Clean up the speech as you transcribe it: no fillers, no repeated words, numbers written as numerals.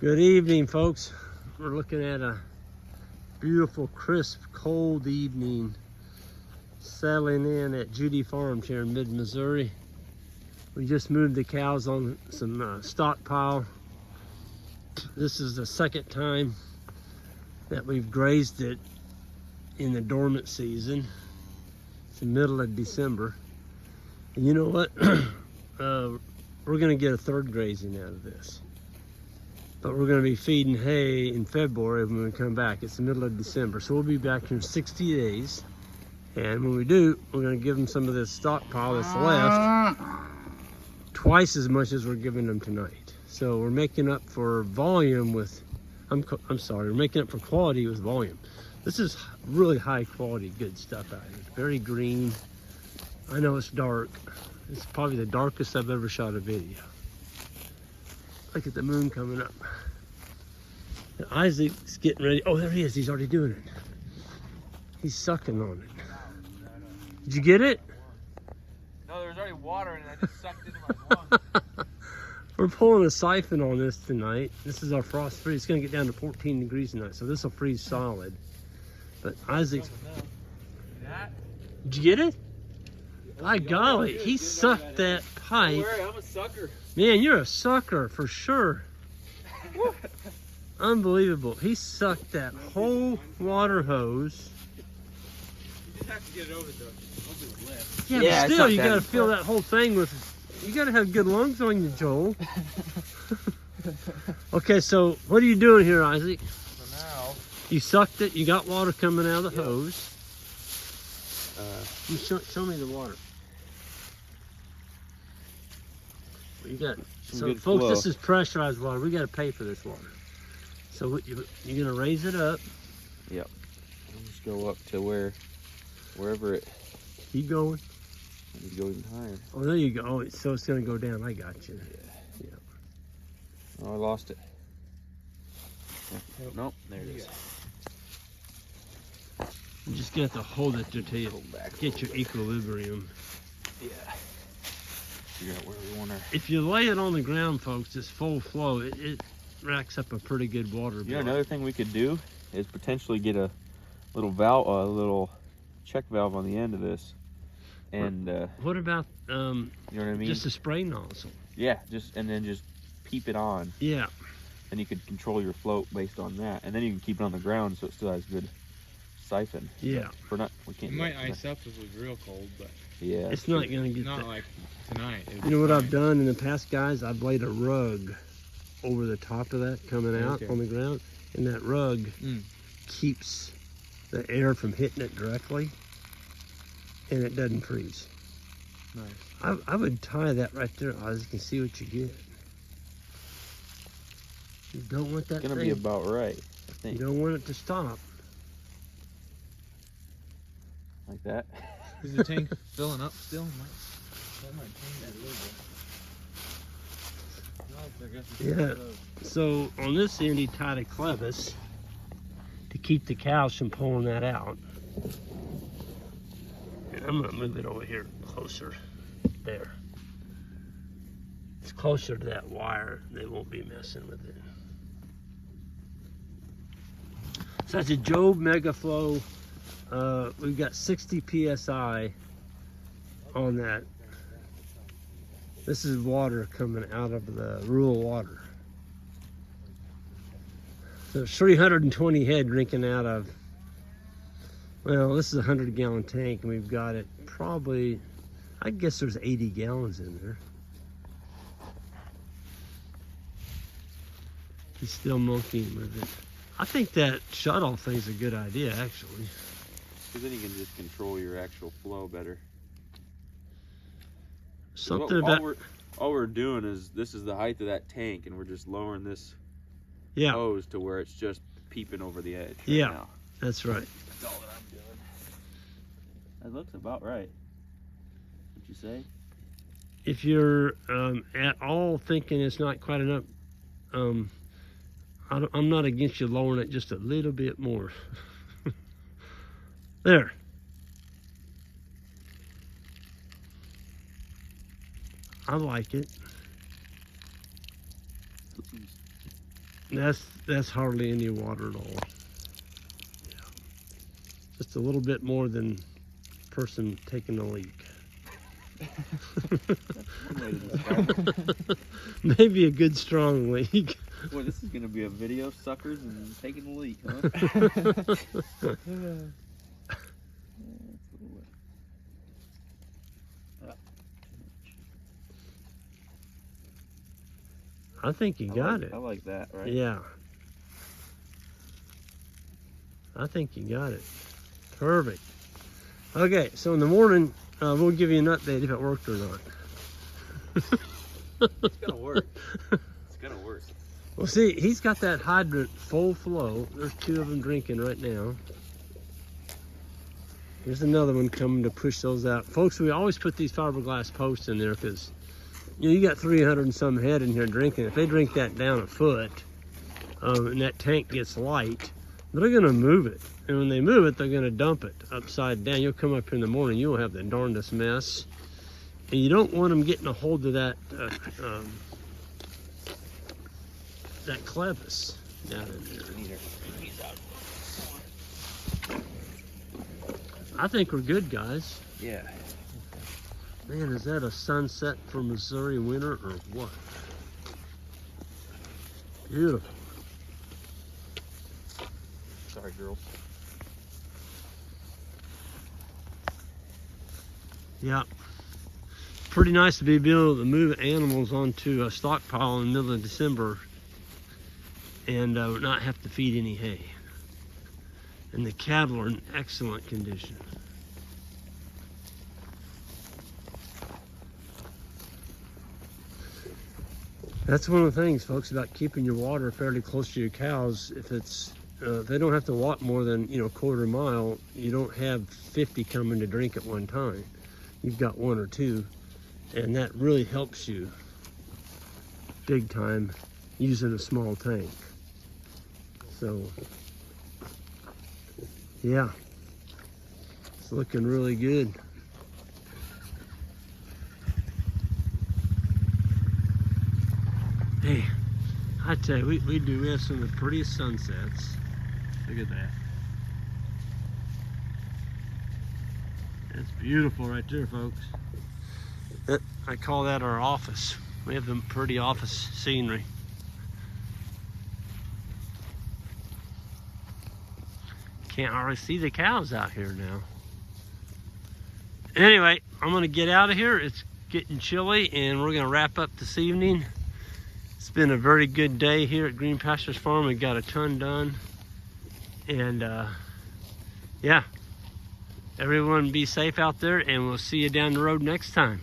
Good evening, folks. We're looking at a beautiful, crisp, cold evening settling in at Judy Farms here in mid-Missouri. We just moved the cows on some stockpile. This is the second time that we've grazed it in the dormant season. It's the middle of December. And you know what? We're gonna get a third grazing out of this. But we're gonna be feeding hay in February when we come back. It's the middle of December. So we'll be back in 60 days. And when we do, we're gonna give them some of this stockpile that's left. Twice as much as we're giving them tonight. So we're making up for volume with, I'm sorry, we're making up for quality with volume. This is really high quality, good stuff out here. Very green. I know it's dark. It's probably the darkest I've ever shot a video. Look at the moon coming up. And Isaac's getting ready. Oh, there he is. He's already doing it. He's sucking on it. Did you get it? No, there was already water in it. I just sucked into my lungs. We're pulling a siphon on this tonight. This is our frost free. It's going to get down to 14 degrees tonight, so this will freeze solid. But Isaac's... Did you get it? By golly, he sucked that pipe. Don't worry, I'm a sucker. Man, you're a sucker for sure. Unbelievable. He sucked that whole water hose. You just have to get it over the lip. Yeah, Yeah, but I still, sucked you that gotta before. fill that whole thing with, you gotta have good lungs on you, Joel. Okay, so what are you doing here, Isaac? So now, You sucked it, you got water coming out of the hose. You show me the water. You got, so good folks, flow. this is pressurized water. We gotta pay for this water. So you're gonna raise it up. Yep. I'll just go up to wherever it Keep going. needs to go even higher. Oh, there you go. Oh, so it's gonna go down. I got you. Oh, I lost it. Nope, there it is. You just got to hold it until you Back a get your equilibrium. Yeah. Figure out where we want to. If you lay it on the ground, folks, it's full flow. It racks up a pretty good water bill. You know, another thing we could do is potentially get a little valve, a little check valve on the end of this, and What about you know what I mean? just a spray nozzle? Yeah, and then just peep it on, Yeah. and you could control your float based on that, and then you can keep it on the ground so it still has good siphon. Yeah. We can't. it might do that. ice up if it was real cold, but Yeah. It's not gonna get not that. like tonight. You know what I've done in the past, guys? I've laid a rug over the top of that coming out Okay. on the ground, and that rug Mm. keeps the air from hitting it directly, and it doesn't freeze. Nice. I would tie that right there, Isaac, and see what you get. You don't want that It's gonna thing. be about right, I You think. don't want it to stop. Like that. Is the tank filling up still? That might change it a little bit. Yeah. So on this end, he tied a clevis to keep the cows from pulling that out. And I'm gonna move it over here closer. There. It's closer to that wire. They won't be messing with it. So that's a Job Megaflow. We've got 60 PSI on that. This is water coming out of the rural water. There's 320 head drinking out of, well, this is a 100-gallon tank, and we've got it probably, I guess there's 80 gallons in there. He's still monkeying with it. I think that shut-off thing's a good idea, actually. Because then you can just control your actual flow better. Something about, all we're doing is, this is the height of that tank, and we're just lowering this yeah, hose to where it's just peeping over the edge right Yeah. now. that's right. That's all that I'm doing. That looks about right. What'd you say? If you're at all thinking it's not quite enough, I'm not against you lowering it just a little bit more. There. I like it. That's hardly any water at all. Yeah. Just a little bit more than a person taking a leak. One way to describe it. Maybe a good strong leak. Boy, this is gonna be a video of suckers and taking a leak, huh? I think you got it. I like that, right? Yeah. I think you got it. Perfect. Okay, so in the morning, we'll give you an update if it worked or not. It's gonna work. It's gonna work. Well, see, he's got that hydrant full flow. There's 2 of them drinking right now. There's another one coming to push those out. Folks, we always put these fiberglass posts in there because you got 300 and some head in here drinking. If they drink that down a foot and that tank gets light, they're going to move it. And when they move it, they're going to dump it upside down. You'll come up here in the morning, you'll have the darndest mess. And you don't want them getting a hold of that that clevis down in there. I think we're good, guys. Yeah. Man, is that a sunset for Missouri winter or what? Beautiful. Sorry, girls. Yeah. Pretty nice to be able to move animals onto a stockpile in the middle of December and not have to feed any hay. And the cattle are in excellent condition. That's one of the things, folks, about keeping your water fairly close to your cows. If it's they don't have to walk more than a quarter mile, you don't have 50 coming to drink at one time. You've got 1 or 2, and that really helps you big time using a small tank. So yeah, it's looking really good. Hey, I tell you, we have some of the prettiest sunsets. Look at that. That's beautiful right there, folks. I call that our office. We have some pretty office scenery. Can't hardly see the cows out here now. Anyway, I'm gonna get out of here. It's getting chilly and we're gonna wrap up this evening. It's been a very good day here at Green Pastures Farm. We got a ton done. And yeah, everyone be safe out there and we'll see you down the road next time.